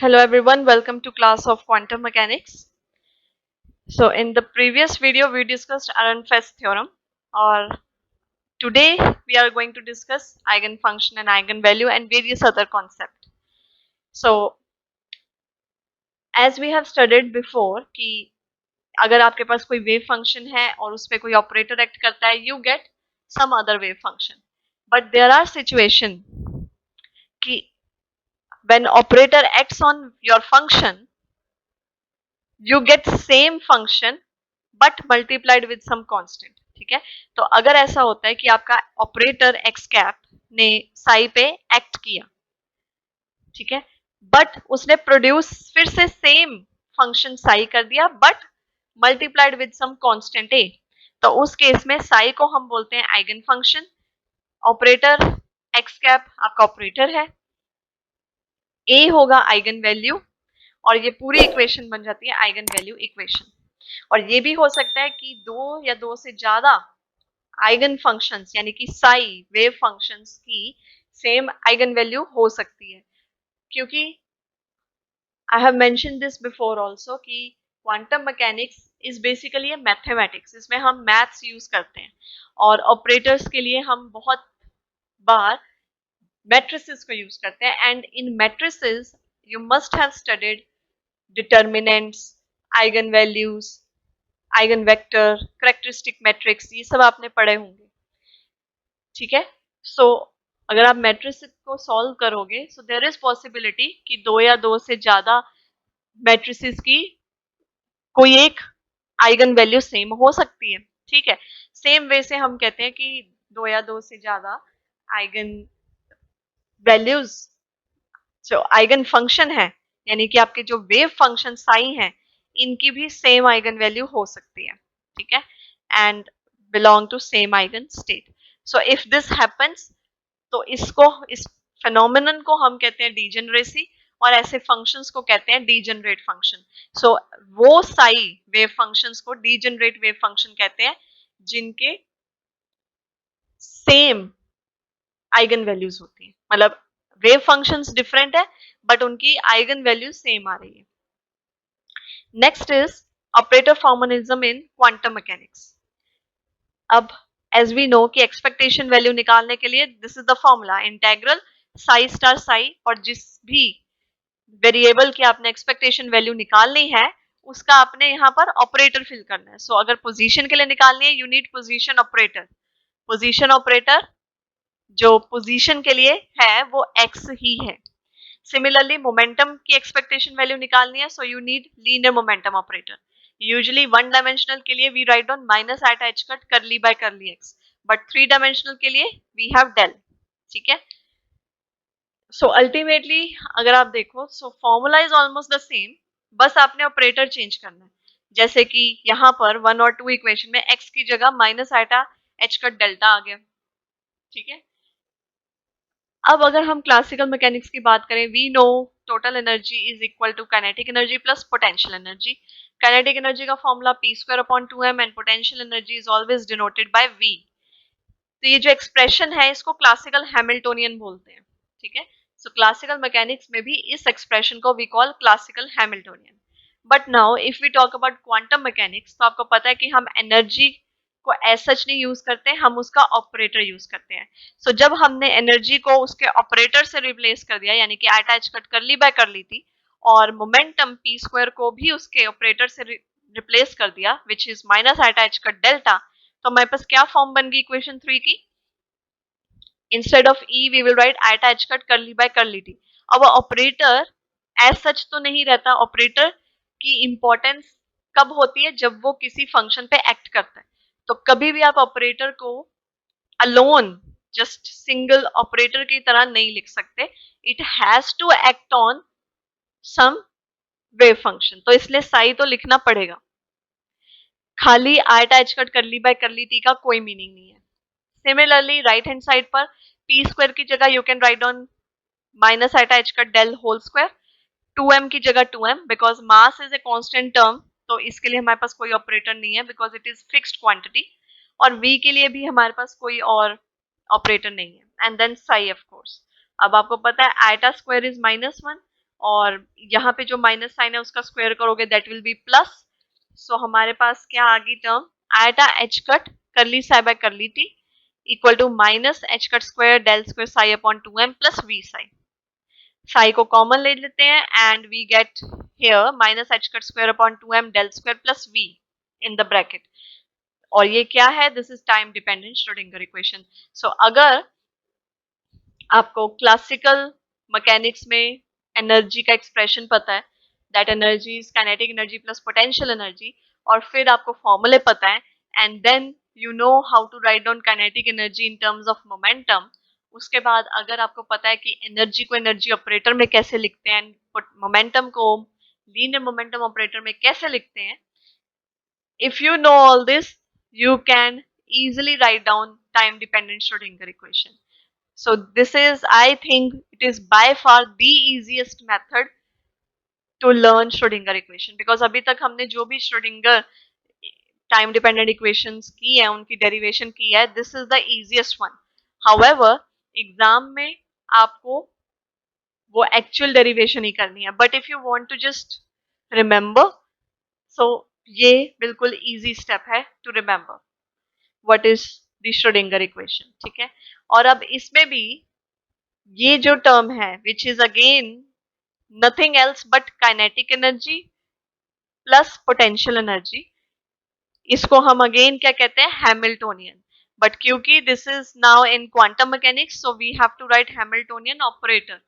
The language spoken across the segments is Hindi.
Hello everyone, welcome to class of quantum mechanics. So in the previous video we discussed Ehrenfest theorem, or today we are going to discuss eigenfunction and eigenvalue and various other concepts. So as we have studied before कि अगर आपके पास कोई wave function है और उस पे कोई operator act करता है, you get some other wave function. But there are situation कि when operator acts on your function, you get same function but multiplied with some constant. ठीक है, तो अगर ऐसा होता है कि आपका ऑपरेटर एक्स कैप ने साई पे एक्ट किया, ठीक है, बट उसने प्रोड्यूस फिर से सेम फंक्शन साई कर दिया but multiplied with some constant A, तो उस केस में साई को हम बोलते हैं eigen function. Operator x cap आपका ऑपरेटर है, ए होगा आइगन वैल्यू, और ये पूरी इक्वेशन बन जाती है आइगन वैल्यू इक्वेशन. और ये भी हो सकता है कि दो या दो से ज्यादा आइगन फंक्शंस यानी कि साई वेव फंक्शंस की सेम आइगन वैल्यू हो सकती है, क्योंकि I have mention this before also कि quantum mechanics is basically a mathematics. इसमें हम मैथ्स यूज करते हैं और ऑपरेटर्स के लिए हम बहुत बार मैट्रिसेस को यूज करते हैं. And in matrices you must have studied determinants, eigen values, eigen vector, characteristic matrix, ये सब आपने पढ़े होंगे. ठीक है, सो अगर आप मैट्रिक्स को सॉल्व करोगे सो देयर इज पॉसिबिलिटी कि दो या दो से ज्यादा मैट्रिसेस की कोई एक आइगन वैल्यू सेम हो सकती है. ठीक है, सेम वे से हम कहते हैं कि दो या दो से ज्यादा आइगन वैल्यूज जो आइगन फंक्शन है यानी कि आपके जो वेव फंक्शन साई हैं इनकी भी सेम आइगन वैल्यू हो सकती है. ठीक है, and belong to same eigen state. So if this happens तो इस फेनोमेनन को हम कहते हैं डीजेनरेसी, और ऐसे फंक्शंस को कहते हैं डीजेनरेट फंक्शन. सो वो साई वेव फंक्शंस को डीजेनरेट वेव फंक्शन कहते हैं जिनके सेम आइगन वैल्यूज होती है. मतलब वेव फंक्शंस डिफरेंट है बट उनकी आइगन वैल्यू सेम आ रही है. Next is operator formalism in quantum mechanics. अब एज वी नो कि एक्सपेक्टेशन वैल्यू निकालने के लिए this is the formula integral psi star psi, और जिस भी वेरिएबल की आपने एक्सपेक्टेशन वैल्यू निकालनी है उसका आपने यहाँ पर ऑपरेटर फिल करना है. सो अगर पोजीशन के लिए निकालनी है you need position operator. Position operator जो पोजीशन के लिए है वो एक्स ही है. सिमिलरली मोमेंटम की एक्सपेक्टेशन वैल्यू निकालनी है so you need linear momentum operator. Usually one dimensional के लिए we write on minus eight h cut curly by curly x, but three dimensional के लिए वी हैव डेल. ठीक है, सो अल्टीमेटली अगर आप देखो so formula is almost the same, बस आपने ऑपरेटर चेंज करना है. जैसे कि यहाँ पर वन और टू इक्वेशन में एक्स की जगह minus iota H cut delta आ गया. ठीक है, अब अगर हम क्लासिकल मैकेनिक्स की बात करें we know total energy is equal to kinetic energy plus potential energy. Kinetic energy का formula P square upon 2m and potential energy is always denoted by v. तो ये जो एक्सप्रेशन है इसको क्लासिकल हैमिल्टोनियन बोलते हैं. ठीक है, सो क्लासिकल मैकेनिक्स में भी इस एक्सप्रेशन को we call classical Hamiltonian. But now if we talk about quantum mechanics तो आपको पता है कि हम एनर्जी को एज सच नहीं यूज करते, हम उसका ऑपरेटर यूज करते हैं. सो जब हमने एनर्जी को उसके ऑपरेटर से रिप्लेस कर दिया यानी कि आटा एच कट कर ली बाय कर ली थी, और मोमेंटम पी स्क्वायर को भी उसके ऑपरेटर से रिप्लेस कर दिया which is minus iota H cut delta, तो हमारे पास क्या फॉर्म बन गई इक्वेशन 3 की. Instead of E V will write आटा एच कट कर ली बाय कर ली थी. अब ऑपरेटर एज सच तो नहीं रहता. ऑपरेटर की इंपॉर्टेंस कब होती है जब वो किसी फंक्शन पे एक्ट करता है. तो कभी भी आप ऑपरेटर को अलोन जस्ट सिंगल ऑपरेटर की तरह नहीं लिख सकते. It has to act on some wave function, तो इसलिए साई तो लिखना पड़ेगा. खाली आटा एच कट कर ली बाय कर ली टी का कोई मीनिंग नहीं है. सिमिलरली राइट हैंड साइड पर पी स्क्वायर की जगह you can write on minus iota H cut del whole square. 2m की जगह 2m because mass is a constant term, तो इसके लिए हमारे पास कोई ऑपरेटर नहीं है because it is fixed quantity. और v के लिए भी हमारे पास कोई और ऑपरेटर नहीं है. And then psi of course. अब आपको पता है आटा स्क्वायर इज -1 और यहाँ पे जो माइनस साइन है उसका स्क्वायर करोगे दैट विल बी प्लस। सो हमारे पास क्या आ गई term, eta H cut curly psi by curly T equal to minus H cut square del square psi upon 2m plus V psi. Psi को कॉमन ले लेते हैं and we get here minus H cut square upon 2m del square plus V in the bracket. और ये क्या है, this is time dependent Schrodinger equation. So अगर आपको क्लासिकल मैकेनिक्स में एनर्जी का एक्सप्रेशन पता है, that energy is kinetic energy plus potential energy, और फिर आपको फॉर्मूले पता है and then you know how to write down kinetic energy in terms of momentum, उसके बाद अगर आपको पता है कि एनर्जी को एनर्जी ऑपरेटर में कैसे लिखते हैं, मोमेंटम को लीनियर मोमेंटम ऑपरेटर में कैसे लिखते हैं, if you know all this you can easily write down time dependent Schrodinger equation. So this is, I think it is by far the easiest method to learn Schrodinger equation, because अभी तक हमने जो भी Schrodinger टाइम डिपेंडेंट इक्वेशंस की है उनकी डेरिवेशन की है, this is the easiest one. However exam में आपको वो एक्चुअल डेरिवेशन ही करनी है, but if you want to just remember, so ये बिल्कुल इजी स्टेप है to remember what is the Schrodinger equation, ठीक है। और अब इसमें भी ये जो टर्म है which is again nothing else but kinetic energy plus potential energy, इसको हम अगेन क्या कहते हैं, हैमिल्टोनियन। बट क्योंकि this is now in quantum mechanics so we have to write Hamiltonian operator.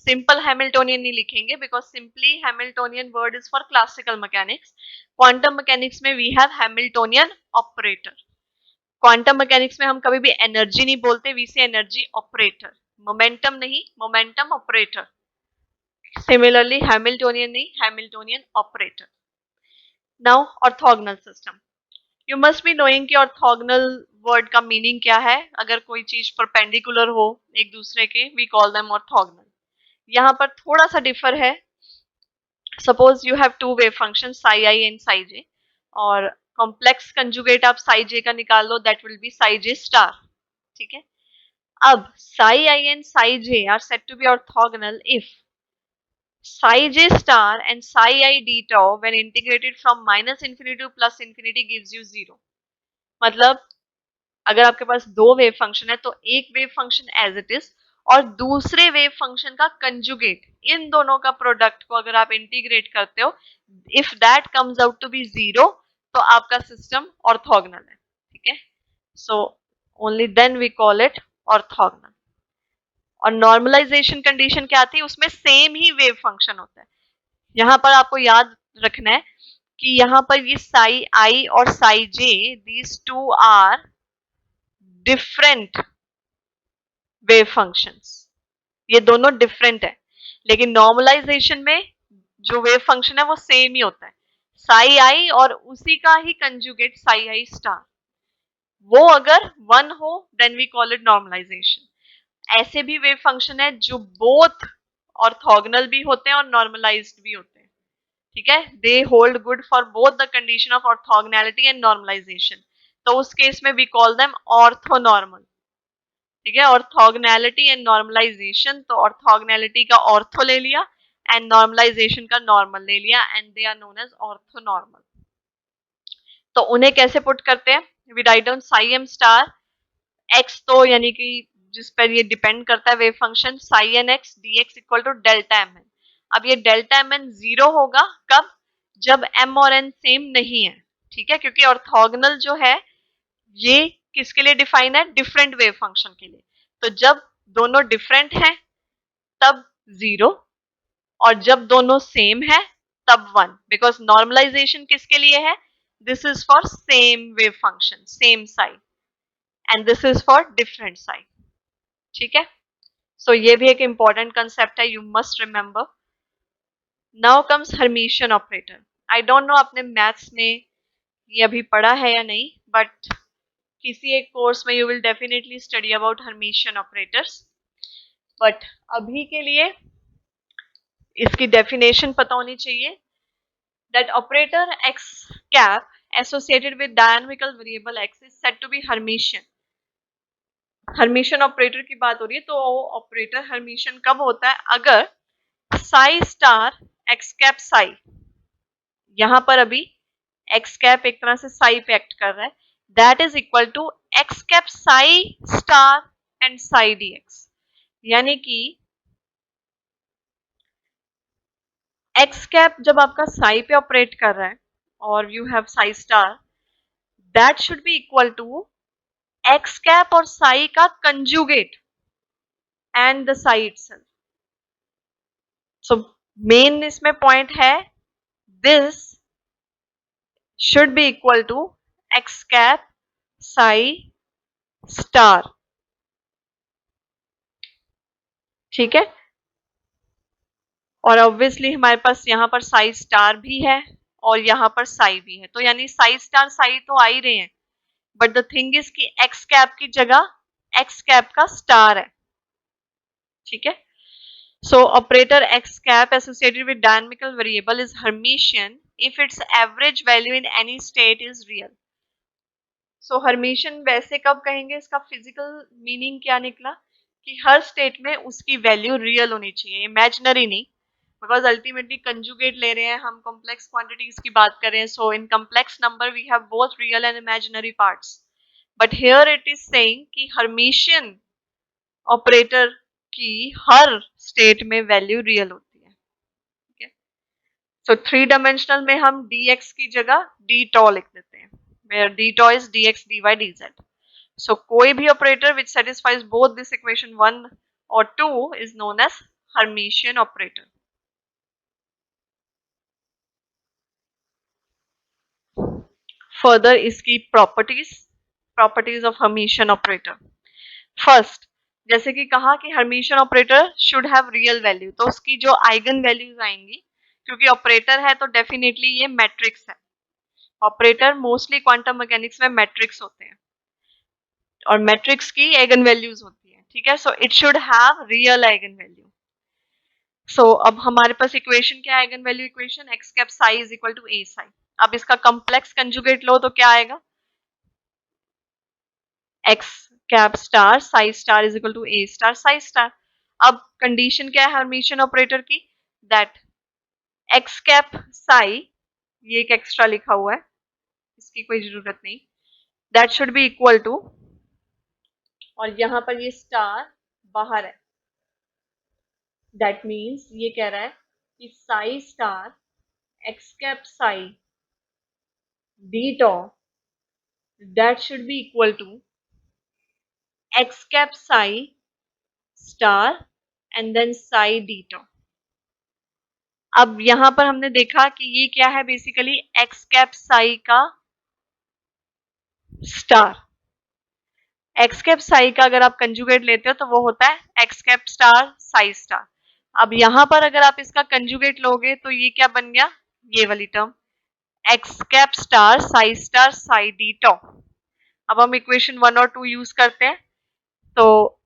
Simple Hamiltonian नहीं लिखेंगे because simply Hamiltonian word is for classical mechanics. Quantum mechanics में we have Hamiltonian operator. Quantum mechanics में हम कभी भी एनर्जी नहीं बोलते, we say energy operator, momentum नहीं, मोमेंटम ऑपरेटर। सिमिलरली हैमिल्टोनियन नहीं, Hamiltonian operator. Now orthogonal system, you must be knowing कि ऑर्थोगोनल वर्ड का मीनिंग क्या है। अगर कोई चीज परपेंडिकुलर हो एक दूसरे के, वी कॉल देम ऑर्थोगोनल। यहाँ पर थोड़ा सा डिफर है। Suppose you have two wave function psi I and psi J, और कॉम्प्लेक्स कंजुगेट आप साई जे का निकाल लो, that will be psi J star, ठीक है। अब psi I and psi J are said to be orthogonal if psi j star and psi I d tau when integrated from minus infinity to plus infinity gives you 0। मतलब अगर आपके पास दो वेव फंक्शन है तो एक wave function as it is और दूसरे वेव फंक्शन का कंजुगेट, इन दोनों का प्रोडक्ट को अगर आप इंटीग्रेट करते हो, if that comes out to be 0 तो आपका सिस्टम ऑर्थोगोनल है, ठीक है। So only then we call it orthogonal. और नॉर्मलाइजेशन कंडीशन क्या आती है, उसमें सेम ही वेव फंक्शन होता है। यहाँ पर आपको याद रखना है कि यहाँ पर ये साई आई और psi J, these two are different wave functions, ये दोनों डिफरेंट है, लेकिन नॉर्मलाइजेशन में जो वेव फंक्शन है वो सेम ही होता है, साई आई और उसी का ही कंजुगेट साई आई स्टार। वो अगर वन हो then we call it normalization. ऐसे भी वेव फंक्शन है जो बोथ ऑर्थोगोनल भी होते हैं और नॉर्मलाइज्ड भी होते हैं, ठीक है। They hold good for both the condition of orthogonality and normalization, तो उस केस में वी कॉल देम ऑर्थोनॉर्मल, ठीक है। ऑर्थोगोनैलिटी एंड नॉर्मलाइजेशन, तो ऑर्थोगोनैलिटी का ऑर्थो ले लिया एंड नॉर्मलाइजेशन का नॉर्मल ले लिया and they are known as orthonormal. तो उन्हें कैसे पुट करते हैं, we write down psi m star x, तो यानी कि जिस पर ये डिपेंड करता है wave function, psi n x d x equal to delta m n. अब ये डेल्टा एम एन 0 होगा कब, जब m और n सेम नहीं है, ठीक है, क्योंकि ऑर्थोगोनल जो है ये किसके लिए डिफाइन है, डिफरेंट वेव फंक्शन के लिए। तो जब दोनों डिफरेंट हैं तब 0, और जब दोनों सेम है तब 1, बिकॉज नॉर्मलाइजेशन किसके लिए है, this is for same wave function, same side, and this is for different side, ठीक है। सो ये भी एक इंपॉर्टेंट कंसेप्ट है, you must remember. Now comes Hermitian operator. I don't know आपने मैथ्स में ये अभी पढ़ा है या नहीं, बट किसी एक कोर्स में you will definitely study about Hermitian operators. But अभी के लिए इसकी डेफिनेशन पता होनी चाहिए, that operator x cap associated with dynamical variable x is said to be Hermitian. Hermitian operator की बात हो रही है, तो ऑपरेटर हर्मिशियन कब होता है, अगर Sai star X cap Sai, यहां पर अभी एक्स कैप एक तरह से साई पे एक्ट कर रहा है, that is equal to x cap psi star and psi d x, यानी कि एक्स कैप जब आपका साई पे ऑपरेट कर रहा है और you have psi star, that should be equal to x cap और साई का conjugate and the psi itself. So main इसमें पॉइंट है, this should be equal to x cap psi star, ठीक है। और ऑब्वियसली हमारे पास यहाँ पर साई स्टार भी है और यहाँ पर साई भी है, तो यानी साई स्टार साई तो आ ही रहे हैं, बट द थिंग इज कि एक्स कैप की जगह एक्स कैप का स्टार है, ठीक है। So operator x cap associated with dynamical variable is Hermitian if its average value in any state is real. So Hermitian वैसे कब कहेंगे, इसका फिजिकल मीनिंग क्या निकला कि हर स्टेट में उसकी वैल्यू रियल होनी चाहिए, इमेजिनरी नहीं, बिकॉज अल्टीमेटली कंजुगेट ले रहे हैं हम, कॉम्प्लेक्स क्वांटिटीज की बात कर रहे हैं, so in complex number we have both real and imaginary parts, but here it is saying कि हर्मिशियन ऑपरेटर की हर स्टेट में वैल्यू रियल होती है, ठीक है। सो थ्री डायमेंशनल में हम dx की जगह d टॉ लिख देते हैं, where d toe is dx dy dz. So कोई भी operator which satisfies both this equation 1 or 2 is known as Hermitian operator. Further इसकी properties of Hermitian operator. First, जैसे कि कहा कि Hermitian operator should have real value, तो उसकी जो आइगन वैल्यूज आएंगी, क्योंकि ऑपरेटर है तो डेफिनेटली ये मैट्रिक्स है, ऑपरेटर मोस्टली क्वांटम मैकेनिक्स में मैट्रिक्स होते हैं और मैट्रिक्स की आइगन वैल्यूज होती है, ठीक है। So it should have real eigen value. So अब हमारे पास इक्वेशन क्या है, eigen value equation X cap psi is equal to A psi. अब इसका कॉम्प्लेक्स कंजुगेट लो तो क्या आएगा, X cap star psi star is equal to A star psi star. अब कंडीशन क्या है हर्मिशियन ऑपरेटर की, दैट एक्स कैप साई, ये एक एक्स्ट्रा लिखा हुआ है, इसकी कोई जरूरत नहीं, that should be equal to, और यहां पर ये स्टार बाहर है, दैट मीन्स ये कह रहा है कि psi star X cap psi D tau, that should be equal to x cap psi star and then psi D tau. अब यहां पर हमने देखा कि ये क्या है, बेसिकली एक्स कैप साई का स्टार, एक्स कैप साई का अगर आप कंजुगेट लेते हो तो वो होता है x cap star psi star. अब यहां पर अगर आप इसका कंजुगेट लोगे तो ये क्या बन गया, ये वाली term X cap star psi D tau. अब हम इक्वेशन 1 और 2 यूज करते हैं, तो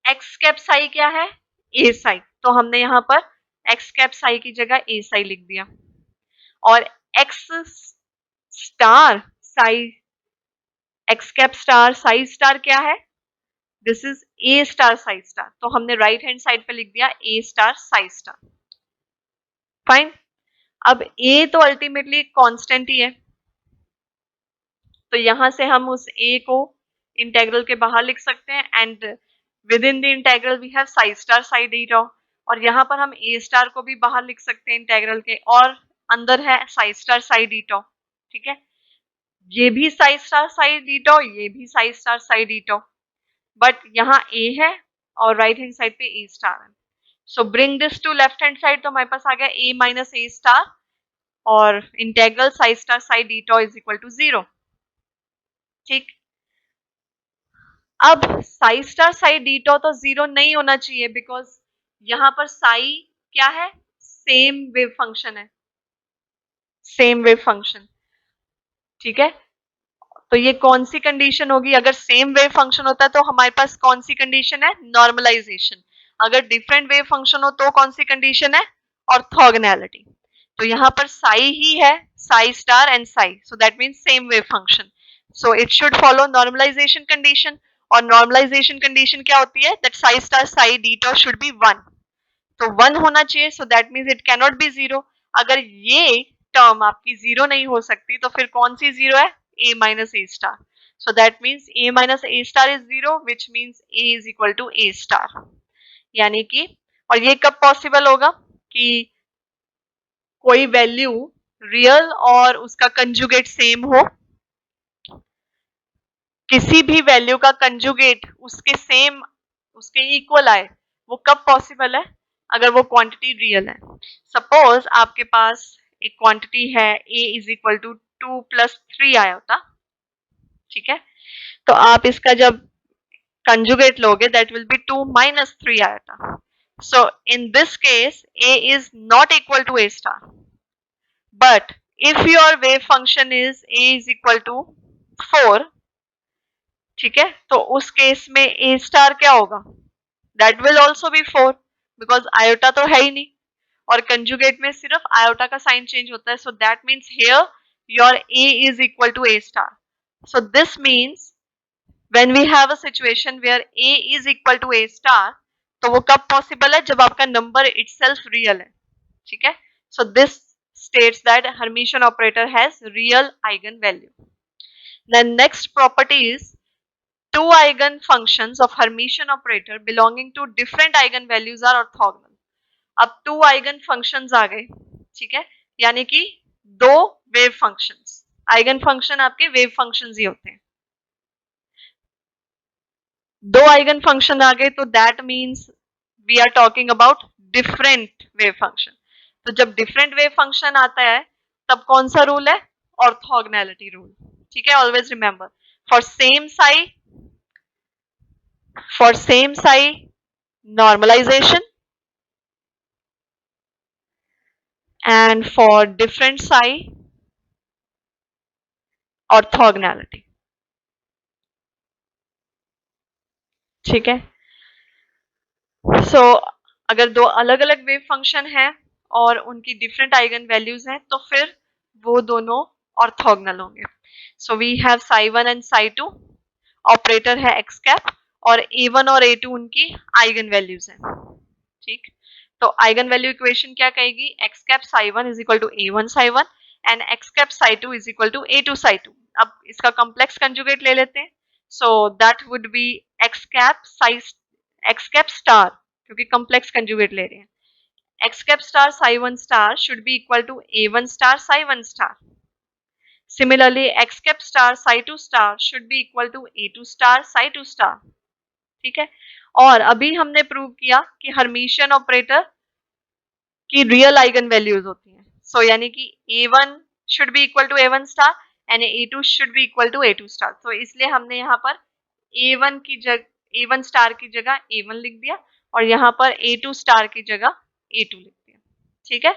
एक्स कैप साई क्या है, ए साई, तो हमने यहाँ पर एक्स कैप साई की जगह ए साई लिख दिया, और x star psi, x cap star psi star क्या है, this is a star psi star, तो हमने राइट हैंड साइड पे लिख दिया ए स्टार साई स्टार, फाइन। अब ए तो अल्टीमेटली कांस्टेंट ही है, तो यहां से हम उस ए को इंटेग्रल के बाहर लिख सकते हैं, and within the integral we have psi star psi D tau, और यहाँ पर हम ए स्टार को भी बाहर लिख सकते हैं इंटेग्रल के, और अंदर है psi star psi D tau, ठीक है। ये भी psi star psi D tau, ये भी psi star psi D tau, but यहाँ ए है और राइट हैंड साइड पे ए स्टार है, so bring this to left hand side, तो हमारे पास आ गया ए माइनस ए स्टार और integral psi star psi D tau is equal to 0, ठीक। अब psi star psi D tau तो 0 नहीं होना चाहिए, बिकॉज यहां पर साई क्या है, सेम वेव फंक्शन है, सेम वेव फंक्शन, ठीक है। तो ये कौन सी कंडीशन होगी, अगर सेम वेव फंक्शन होता है तो हमारे पास कौन सी कंडीशन है, नॉर्मलाइजेशन। अगर डिफरेंट वेव फंक्शन हो तो कौन सी कंडीशन है, ऑर्थोगोनैलिटी। तो यहाँ पर साई ही है, psi star and psi, so that means same wave function, so it should follow normalization condition, और नॉर्मलाइजेशन कंडीशन क्या होती है, that psi star psi D tau should be 1, तो 1 होना चाहिए, so that means it can not be 0। अगर ये टर्म आपकी 0 नहीं हो सकती तो फिर कौन सी 0 है? a minus a star. So that means a minus a star is 0, which means a is equal to a star. यानी कि, और ये कब पॉसिबल होगा कि कोई वैल्यू रियल और उसका कंजुगेट सेम हो। किसी भी वैल्यू का कंजुगेट उसके सेम, उसके इक्वल आए, वो कब पॉसिबल है? अगर वो क्वांटिटी रियल है। सपोज आपके पास एक क्वांटिटी है a is equal to 2 plus 3 iota, ठीक है? तो आप इसका जब कंजुगेट लोगे that will be 2 minus 3 iota. So in this case a is not equal to a star, but if your wave function is a is equal to 4, ठीक है, तो उस केस में a स्टार क्या होगा? That will also be 4, because iota तो है ही नहीं, और कंजुगेट में सिर्फ आयोटा का साइन चेंज होता है। So that means here your a is equal to a star. So this means when we have a situation where a is equal to a star, तो वो कब पॉसिबल है? जब आपका नंबर इटसेल्फ रियल है, ठीक है? So this states that Hermitian operator has real eigenvalue. The next property is two eigenfunctions of Hermitian operator belonging to different eigenvalues are orthogonal. अब two eigenfunctions आ गए, ठीक है, यानी कि दो वेव फंक्शंस। आइगन फंक्शन आपके वेव फंक्शंस ही होते हैं। दो आइगन फंक्शन आ गए तो that means we are talking about different wave function. तो जब डिफरेंट वेव फंक्शन आता है तब कौन सा रूल है? ऑर्थोगोनैलिटी रूल, ठीक है? Always remember, for same Sai normalization, and for different psi orthogonality, ठीक है? सो अगर दो अलग अलग वेव फंक्शन है और उनकी डिफरेंट आइगन वैल्यूज हैं तो फिर वो दोनों ऑर्थोगोनल होंगे। So we have psi 1 and psi 2, operator है एक्स कैप, और a1 और a2 उनकी आइगन वैल्यूज हैं, ठीक? तो आइगन वैल्यू इक्वेशन क्या कहेगी? X cap psi 1 is equal to a1 psi 1 and x cap psi 2 is equal to a2 psi 2। अब इसका कॉम्प्लेक्स कंजुगेट ले लेते हैं, so that would be x cap star, क्योंकि कॉम्प्लेक्स कंजुगेट ले रहे हैं। X cap star psi 1 star should be equal to a1 star psi 1 star. Similarly x cap star psi 2 star should be equal to a2 star psi 2 star, ठीक है? और अभी हमने प्रूव किया कि हर्मिशियन ऑपरेटर की रियल आइगन वैल्यूज होती हैं। सो यानी कि a1 should be equal to a1 star and a2 should be equal to a2 star. तो इसलिए हमने यहाँ पर a1 स्टार की जगह a1 लिख दिया और यहाँ पर a2 स्टार की जगह a2 लिख दिया, ठीक है?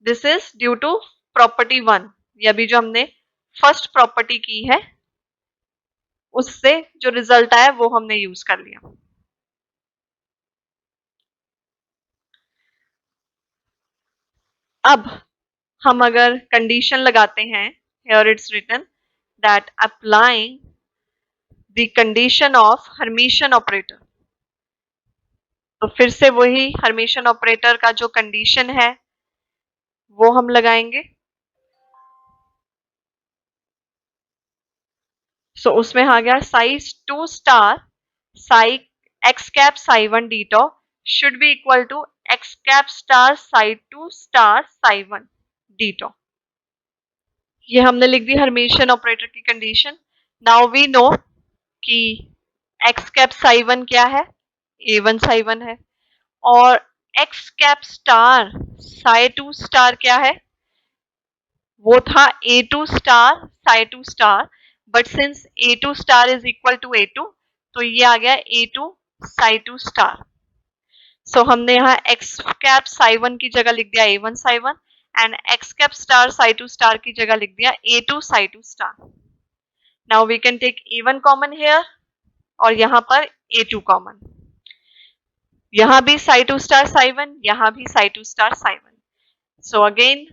This is due to property 1। ये अभी जो हमने फर्स्ट प्रॉपर्टी की है उससे जो रिजल्ट आया वो हमने यूज कर लिया। अब हम अगर कंडीशन लगाते हैं, here it's written that applying the condition of Hermitian operator, तो फिर से वही हर्मिशियन ऑपरेटर का जो कंडीशन है वो हम लगाएंगे। सो उसमें आ गया psi 2 star psi x cap psi 1 d tau should be equal to x cap star psi 2 star psi 1 d tau. ये हमने लिख दी हर्मिशियन ऑपरेटर की कंडीशन। नाउ वी नो कि एक्स कैप साई 1 क्या है? a1 साई 1 है, और x cap star psi 2 star क्या है? वो था a2 star psi 2 star, but since a2 star is equal to a2 तो ये आ गया a2 साई 2 स्टार। सो हमने यहाँ एक्स कैप साई 1 की जगह लिख दिया a1 psi 1 and x cap star psi 2 star की जगह लिख दिया a2 psi 2 star. Now we can take a1 common here और यहाँ पर a2 कॉमन, यहाँ भी साई 2 स्टार साई 1, यहाँ भी psi 2 star psi 1। So again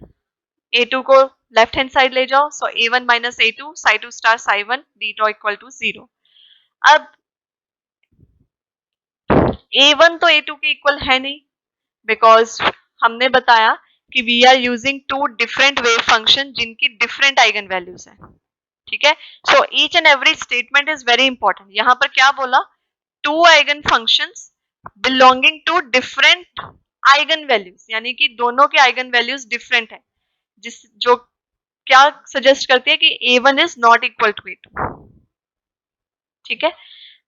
a2 को लेफ्ट हैंड साइड ले जाओ, so a1 minus a2 psi 2 star psi 1 d tau equal to 0। अब a1 तो a2 के इक्वल है नहीं, बिकॉज हमने बताया कि we are using two different wave function जिनकी डिफरेंट आइगन वैल्यूज है। ठीक है, so each and every statement is very important. यहां पर क्या बोला, two eigen functions belonging to different eigen values, यानी कि दोनों के आइगन वैल्यूज डिफरेंट है, जिस जो क्या सजेस्ट करती है कि A1 is not equal to A2। ठीक है,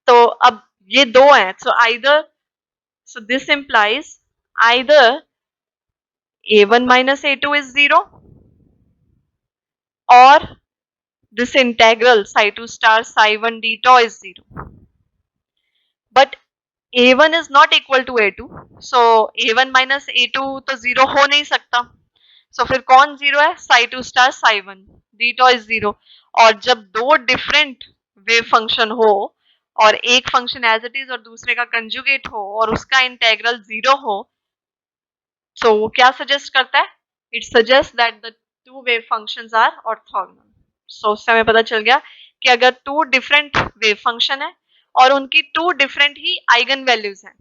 तो अब ये दो हैं, so either, so this implies either A1 minus A2 is 0 or this integral psi2 star psi1 d tau is 0, but A1 is not equal to A2, so A1 minus A2 तो 0 हो नहीं सकता, so फिर कौन 0 है, psi2 star psi1 d tau is 0। और जब दो डिफरेंट वेव फंक्शन हो और एक फंक्शन एज इट इज और दूसरे का कंजुगेट हो और उसका इंटेग्रल 0 हो, सो वो क्या सजेस्ट करता है, it suggest that the two wave functions are orthogonal. So उससे हमें पता चल गया कि अगर टू डिफरेंट वेव फंक्शन है और उनकी टू डिफरेंट ही आइगन वैल्यूज हैं,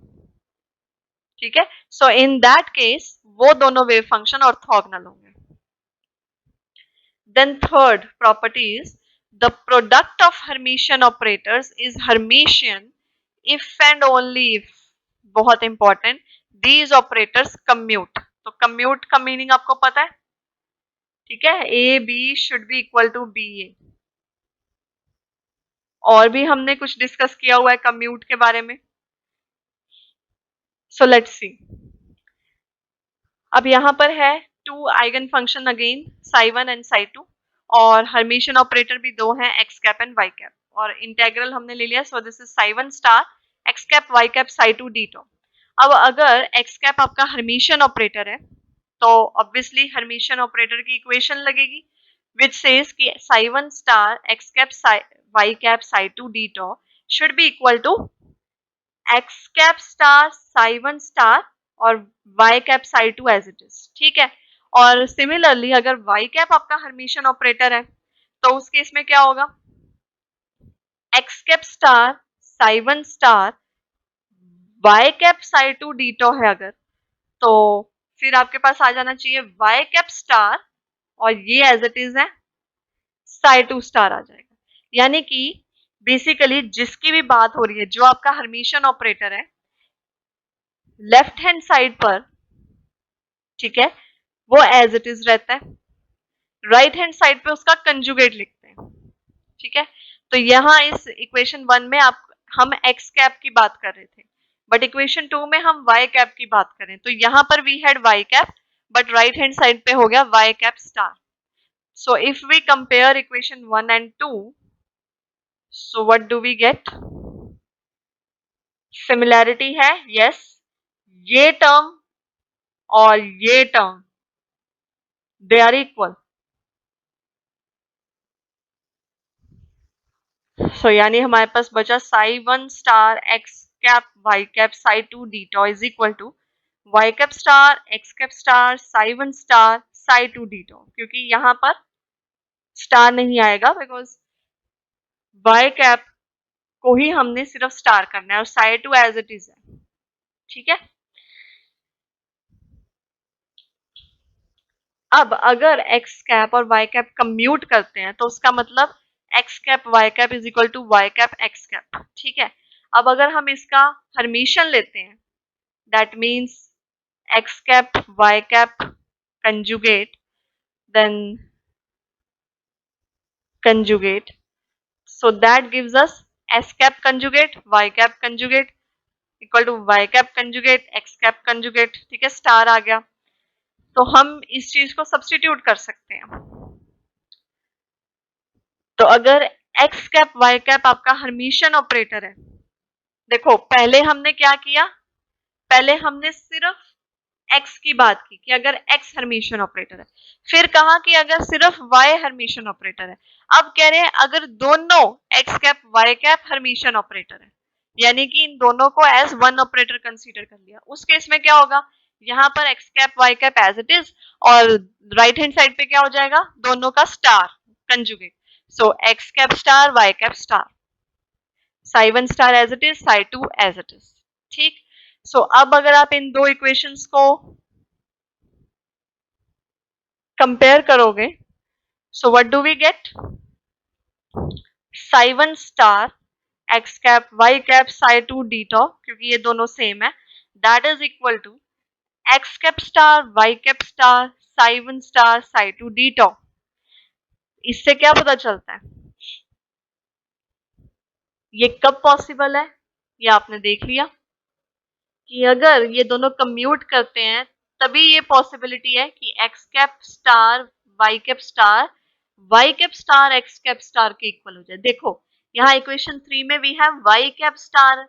ठीक है, सो इन दैट केस वो दोनों वेव फंक्शन ऑर्थोगोनल होंगे। Then third property is the product of Hermitian operators is Hermitian if and only if, बहुत इंपॉर्टेंट, दीज ऑपरेटर्स कम्यूट। तो कम्यूट का मीनिंग आपको पता है, ठीक है, A B should be equal to B A. और भी हमने कुछ डिस्कस किया हुआ है कम्यूट के बारे में, सो लेट्स सी। अब यहां पर है two eigen function again psi1 and psi2, और हर्मिशियन ऑपरेटर भी दो हैं x cap and y cap, और इंटेग्रल हमने ले लिया, so this is psi1 star x cap y cap psi2 d tau। अब अगर x कैप आपका हर्मिशियन ऑपरेटर है तो ऑब्वियसली हर्मिशियन ऑपरेटर की इक्वेशन लगेगी which says कि psi1 star x cap psi y cap psi2 d tau should be equal to x cap star psi1 star और y cap psi2 as it is। ठीक है, और सिमिलरली अगर y cap आपका हर्मिशियन ऑपरेटर है तो उस केस में क्या होगा, x cap star psi1 star y cap psi2 d tau है अगर, तो फिर आपके पास आ जाना चाहिए y cap star और ये एज इट इज है psi2 स्टार आ जाएगा। यानी कि बेसिकली जिसकी भी बात हो रही है, जो आपका हर्मिशियन ऑपरेटर है लेफ्ट हैंड साइड पर, ठीक है, वो एज इट इज रहता है, राइट हैंड साइड पे उसका कंजुगेट लिखते हैं। ठीक है, तो यहां इस इक्वेशन 1 में आप हम एक्स कैप की बात कर रहे थे, बट इक्वेशन 2 में हम वाई कैप की बात करें, तो यहां पर we had y cap but right hand side पे हो गया y cap star. So if we compare equation 1 and 2, so what do we get? Similarity है, yes, ये टर्म और ये term they are equal. So यानी हमारे पास बचा psi1 star x cap y cap psi2 d tau is equal to y cap star x cap star psi1 star psi2 d tau, क्योंकि यहां पर स्टार नहीं आएगा बिकॉज y कैप को ही हमने सिर्फ स्टार करना है और psi2 एज इट इज है। ठीक है, अब अगर x कैप और y कैप कम्यूट करते हैं तो उसका मतलब x cap y cap is equal to y cap x cap. ठीक है, अब अगर हम इसका हर्मिशियन लेते हैं, that means x cap y cap conjugate, then conjugate, so that gives us s cap conjugate y cap conjugate equal to y cap conjugate x cap conjugate। ठीक है, स्टार आ गया, तो हम इस चीज को सब्स्टिट्यूट कर सकते हैं। तो अगर x कैप y कैप आपका हर्मिशियन ऑपरेटर है, देखो पहले हमने क्या किया, पहले हमने सिर्फ x की बात की कि अगर x हर्मिशियन ऑपरेटर है, फिर कहा कि अगर सिर्फ y हर्मिशियन ऑपरेटर है, अब कह रहे हैं अगर दोनों x cap y cap Hermitian operator है, यानी कि इन दोनों को एज वन ऑपरेटर कंसीडर कर लिया, उस केस में क्या होगा, यहाँ पर x cap y cap as it is और राइट हैंड साइड पे क्या हो जाएगा, दोनों का star conjugate, so x cap star y cap star psi1 star as it is psi2 as it is. ठीक, सो अब अगर आप इन दो इक्वेशंस को कंपेयर करोगे, so what do we get? psi1 star x cap y cap psi2 d tau, क्योंकि ये दोनों सेम है, that is equal to x cap star y cap star psi1 star psi2 d tau। इससे क्या पता चलता है? ये कब पॉसिबल है? ये आपने देख लिया कि अगर ये दोनों कम्यूट करते हैं तभी ये पॉसिबिलिटी है कि x cap star y cap star x cap star के इक्वल हो जाए। देखो यहाँ इक्वेशन 3 में we have y cap star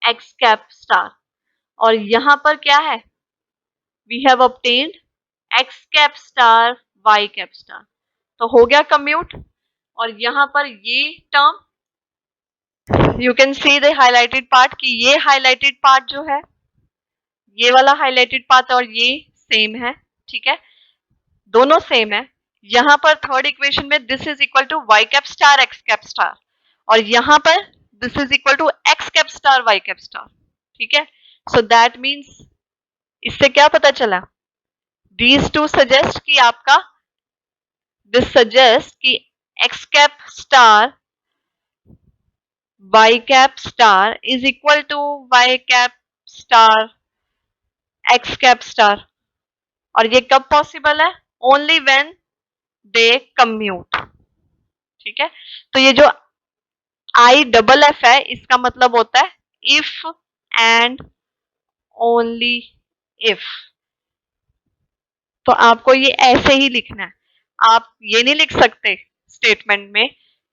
x cap star, और यहां पर क्या है? We have obtained x cap star y cap star, तो हो गया कम्यूट। और यहां पर ये term, you can see the highlighted part, कि ये हाईलाइटेड पार्ट जो है, ये वाला हाईलाइटेड पार्ट और ये सेम है, ठीक है, दोनों सेम है। यहां पर थर्ड इक्वेशन में this is equal to y cap star x cap star, और यहां पर this is equal to x cap star y cap star, ठीक है। सो दैट मीन्स इससे क्या पता चला? दीज टू सजेस्ट कि आपका, दिस सजेस्ट कि x cap star y cap star is equal to y cap star x cap star. और ये कब पॉसिबल है? ओनली व्हेन दे कम्यूट, ठीक है। तो ये जो आई डबल एफ है, इसका मतलब होता है इफ एंड ओनली इफ। तो आपको ये ऐसे ही लिखना है, आप ये नहीं लिख सकते स्टेटमेंट में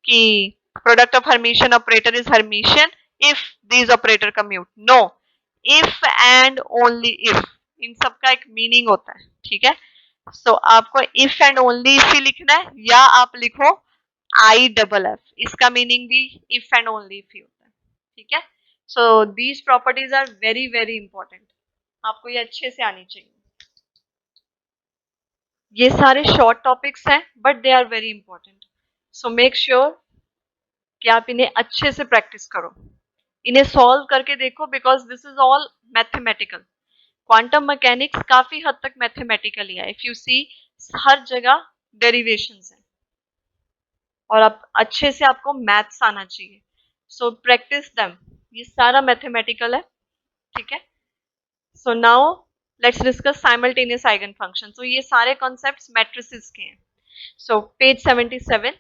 कि product of Hermitian operator is Hermitian if these operator commute. No, if and only if, इन सब का एक मीनिंग होता है, ठीक है। सो आपको इफ एंड ओनली इफ ही लिखना है, या आप लिखो आई डबल एफ, इसका मीनिंग भी इफ एंड ओनली इफ ही होता है, ठीक है। So these properties are very very important, आपको ये अच्छे से आनी चाहिए। ये सारे शॉर्ट टॉपिक्स हैं but they are very important, so make sure कि आप इन्हें अच्छे से प्रैक्टिस करो, इन्हें सॉल्व करके देखो, because this is all mathematical. Quantum mechanics काफी हद तक मैथमेटिकली है, इफ यू सी हर जगह डेरिवेशंस है, और आप अच्छे से आपको मैथ्स आना चाहिए। सो प्रैक्टिस देम, ये सारा मैथमेटिकल है, ठीक है। So now let's discuss simultaneous eigen function. तो ये सारे कॉन्सेप्ट्स मैट्रिसेस के हैं। So page 77।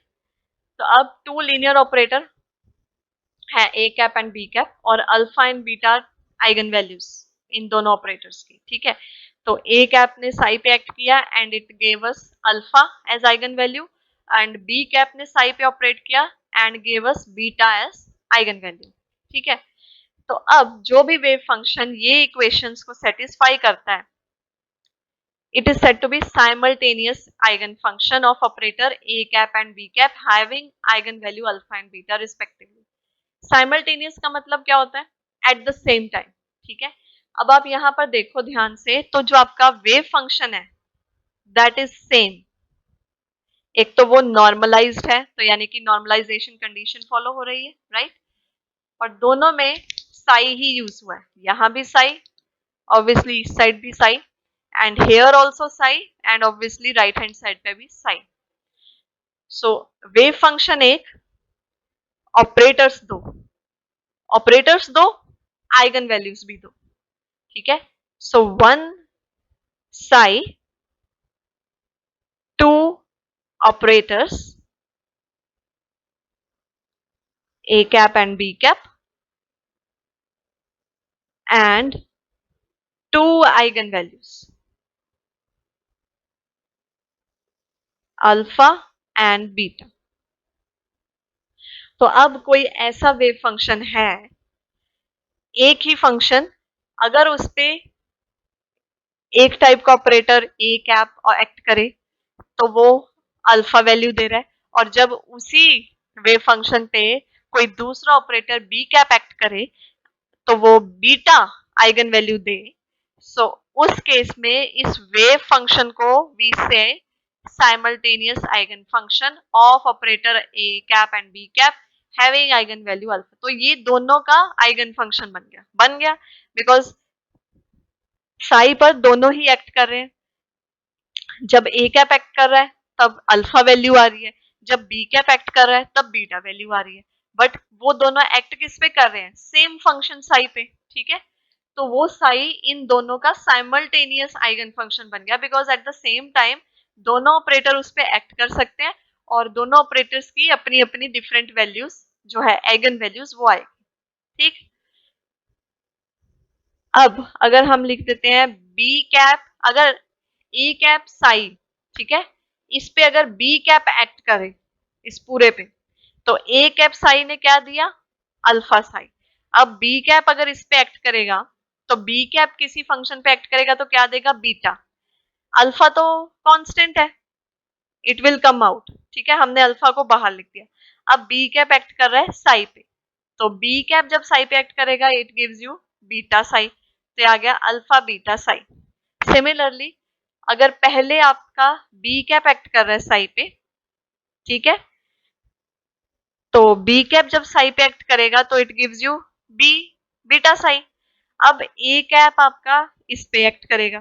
तो अब टू लीनियर ऑपरेटर है, ए कैप एंड बी कैप, और alpha and beta eigen values in दोनों ऑपरेटर्स की, ठीक है। तो ए कैप ने साई पे एक्ट किया and it gave us alpha as eigen value, and B cap ने साई पे ऑपरेट किया and gave us beta as eigen value, ठीक है। तो अब जो भी वेव फंक्शन ये इक्वेशंस को सेटिस्फाई करता है, it is said to be simultaneous eigenfunction of operator a cap and b cap having eigenvalue alpha and beta respectively. Simultaneous का मतलब क्या होता है? एट द सेम टाइम, ठीक है। अब आप यहां पर देखो ध्यान से, तो जो आपका वेव फंक्शन है दैट इज सेम। एक तो वो नॉर्मलाइज्ड है, तो यानी कि नॉर्मलाइजेशन कंडीशन फॉलो हो रही है, राइट। और दोनों में साई ही यूज हुआ है, यहां भी साई, ऑब्वियसली इस साइड भी psi, and here also psi, and obviously right hand side पे भी साई। सो वेव फंक्शन एक, ऑपरेटर्स दो, आइगन वैल्यूज भी दो, ठीक है। So one psi, two operators A cap and B cap, and two eigen values alpha and beta. तो अब कोई ऐसा वेव फंक्शन है, एक ही फंक्शन, अगर उस पे एक टाइप का ऑपरेटर ए कैप और एक्ट करे तो वो अल्फा वैल्यू दे रहा है, और जब उसी वेव फंक्शन पे कोई दूसरा ऑपरेटर बी कैप एक्ट करे तो वो बीटा आइगन वैल्यू दे। सो उस केस में इस वेव फंक्शन को वी से simultaneous eigen function of operator a cap and b cap having eigen value alpha. तो ये दोनों का आइगन फंक्शन बन गया बिकॉज साई पर दोनों ही एक्ट कर रहे हैं। जब ए कैप एक्ट कर रहा है तब अल्फा वैल्यू आ रही है, जब बी कैप एक्ट कर रहा है तब बीटा वैल्यू आ रही है। बट वो दोनों एक्ट किस पे कर रहे हैं? सेम फंक्शन साई पे, ठीक है। तो वो साई इन दोनों का साइमल्टेनियस आइगन फंक्शन बन गया because at the same time दोनों ऑपरेटर उस पे एक्ट कर सकते हैं और दोनों ऑपरेटर्स की अपनी अपनी डिफरेंट वैल्यूज जो है आइगन वैल्यूज वो आएगी, ठीक। अब अगर हम लिख देते हैं बी कैप, अगर ए कैप साई, ठीक है, इस पे अगर बी कैप एक्ट करे इस पूरे पे, तो ए कैप साई ने क्या दिया? अल्फा साई। अब बी कैप अगर इस पे एक्ट करेगा तो बी कैप किसी फंक्शन पे एक्ट करेगा तो क्या देगा? बीटा। अल्फा तो कांस्टेंट है, इट विल कम आउट, ठीक है, हमने अल्फा को बाहर लिख दिया। अब बी कैप एक्ट कर रहा है साई पे, तो बी कैप जब साई पे एक्ट करेगा it gives you beta psi, तो आ गया अल्फा बीटा साई। सिमिलरली अगर पहले आपका बी कैप एक्ट कर रहा है साई पे, ठीक है, तो बी कैप जब साई पे एक्ट करेगा तो it gives you B beta psi. अब ए कैप आपका इस पे एक्ट करेगा,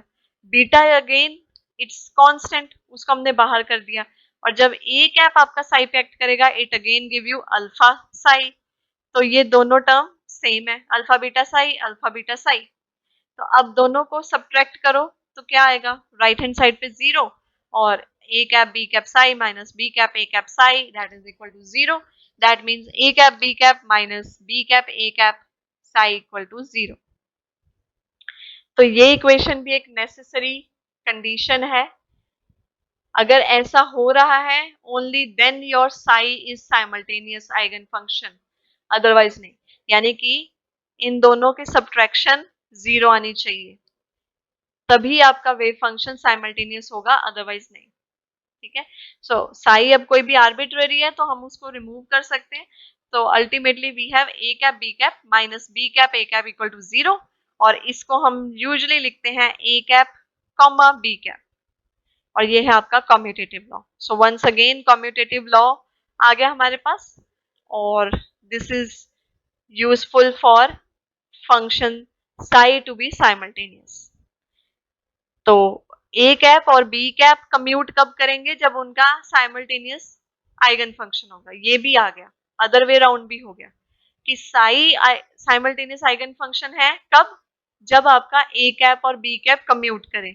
बीटा अगेन इट्स कांस्टेंट, उसको हमने बाहर कर दिया, और जब ए कैप आपका साई पे एक्ट करेगा it again give you alpha psi. तो ये दोनों टर्म सेम है, alpha beta Sai, alpha beta psi. तो अब दोनों को सब्ट्रैक्ट करो तो क्या आएगा? राइट हैंड साइड पे 0 और a cap b cap psi minus b cap a cap psi that is equal to 0। That means a cap b cap minus b cap a cap psi equal to 0। तो ये इक्वेशन भी एक नेसेसरी कंडीशन है। अगर ऐसा हो रहा है only then your psi is simultaneous eigen function, otherwise नहीं। यानी कि इन दोनों के सब्ट्रैक्शन 0 आनी चाहिए, तभी आपका वेव फंक्शन साइमल्टेनियस होगा, अदरवाइज नहीं, ठीक है। सो साई अब कोई भी आर्बिट्ररी है तो हम उसको रिमूव कर सकते हैं। तो ultimately we have A cap B cap minus B cap A cap equal to 0, और इसको हम यूजुअली लिखते हैं A cap comma B cap, और ये है आपका commutative law. So once again commutative law आ गया हमारे पास, और this is useful for function psi to be simultaneous. तो ए कैप और बी कैप कम्यूट कब करेंगे? जब उनका साइमल्टेनियस आइगन फंक्शन होगा। ये भी आ गया, अदर वे राउंड भी हो गया कि साई साइमल्टेनियस आइगन फंक्शन है कब? जब आपका ए कैप और बी कैप कम्यूट करे।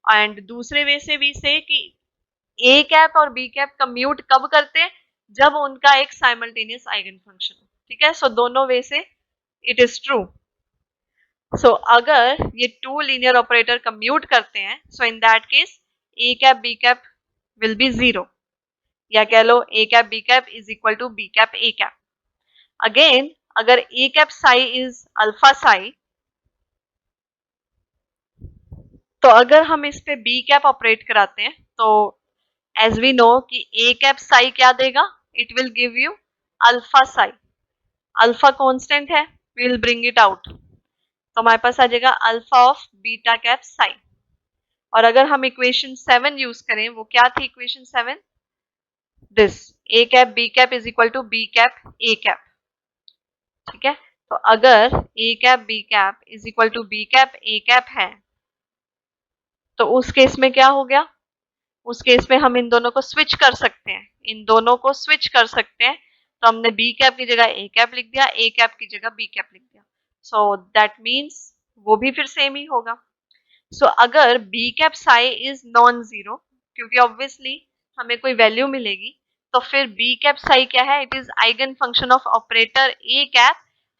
एंड दूसरे वे से भी से कि ए कैप और बी कैप कम्यूट कब करते हैं? जब उनका एक साइमल्टेनियस आइगन फंक्शन हो, ठीक है। सो दोनों वे से इट इज ट्रू। सो अगर ये टू लीनियर ऑपरेटर कम्यूट करते हैं, so in that case A cap B cap will be 0, या कह लो A cap B cap is equal to B cap A cap. Again अगर A cap psi is alpha psi, तो अगर हम इस पे बी कैप ऑपरेट कराते हैं तो एज वी नो कि ए कैप साई क्या देगा? It will give you alpha psi. Alpha constant है, we will bring it out, तो हमारे पास आ जाएगा alpha of beta cap psi. और अगर हम इक्वेशन 7 यूज करें, वो क्या थी equation 7? This A cap B cap is equal to B cap A cap, ठीक है। तो अगर A cap B cap is equal to B cap A cap है, तो उस केस में क्या हो गया? उस केस में हम इन दोनों को स्विच कर सकते हैं, इन दोनों को स्विच कर सकते हैं। तो हमने बी कैप की जगह ए कैप लिख दिया, ए कैप की जगह बी कैप लिख दिया। सो दैट मीन्स वो भी फिर सेम ही होगा। सो अगर B cap psi is non zero, क्योंकि ऑब्वियसली हमें कोई वैल्यू मिलेगी, तो फिर बी कैप साई क्या है? It is eigen function of operator A cap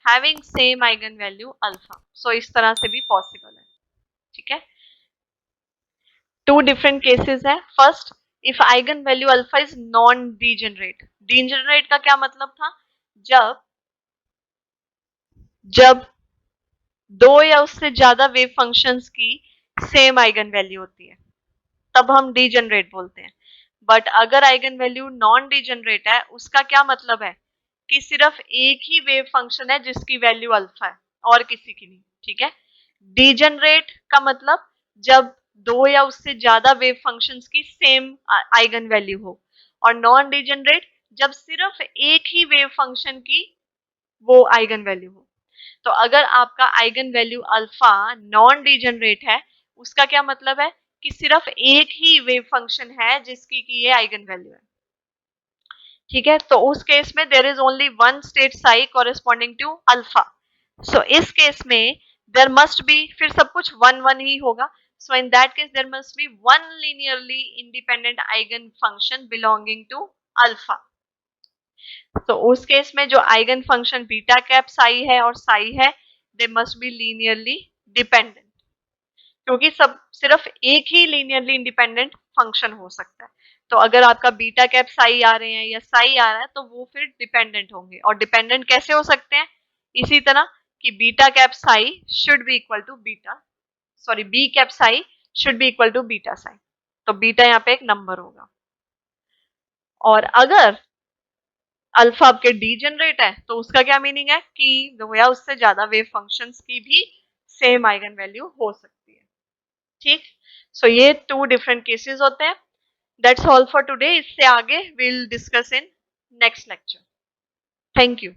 having same eigen value alpha. So इस तरह से भी पॉसिबल है, ठीक है। टू डिफरेंट केसेस है। First, if eigen value alpha is non degenerate. Degenerate का क्या मतलब था? जब जब दो या उससे ज्यादा वेव फंक्शंस की सेम आइगन वैल्यू होती है तब हम डीजेनरेट बोलते हैं। बट अगर आइगन वैल्यू नॉन डीजेनरेट है, उसका क्या मतलब है? कि सिर्फ एक ही वेव फंक्शन है जिसकी वैल्यू अल्फा है और किसी की नहीं, ठीक है। डीजेनरेट का मतलब जब दो या उससे ज्यादा वेव फंक्शंस की सेम आइगन वैल्यू हो, और नॉन डीजेनरेट जब सिर्फ एक ही वेव फंक्शन की वो आइगन वैल्यू हो। तो अगर आपका eigen value alpha non degenerate है, उसका क्या मतलब है कि सिर्फ एक ही वेव फंक्शन है जिसकी की ये आइगन वैल्यू है। ठीक है, तो उस केस में there is only one state psi corresponding to alpha. So इस केस में देर मस्ट बी, फिर सब कुछ वन वन ही होगा। So in that case there must be one linearly independent eigen function belonging to alpha. तो उस केस में जो eigen function beta cap psi है और साई है, they must be linearly dependent, क्योंकि सब सिर्फ एक ही लीनियरली इंडिपेंडेंट फंक्शन हो सकता है। तो अगर आपका बीटा कैप साई आ रहे हैं या साई आ रहा है तो वो फिर डिपेंडेंट होंगे। और डिपेंडेंट कैसे हो सकते हैं? इसी तरह कि beta cap psi should be equal to beta, sorry B cap psi should be equal to beta psi. तो बीटा यहाँ पे एक नंबर होगा। और अगर अल्फा आपके डीजेनरेट है तो उसका क्या मीनिंग है कि दो या उससे ज्यादा वेव फंक्शंस की भी सेम आइगन वैल्यू हो सकती है। ठीक, सो ये टू डिफरेंट केसेस होते हैं। That's all for today. इससे आगे will discuss in next lecture. Thank you.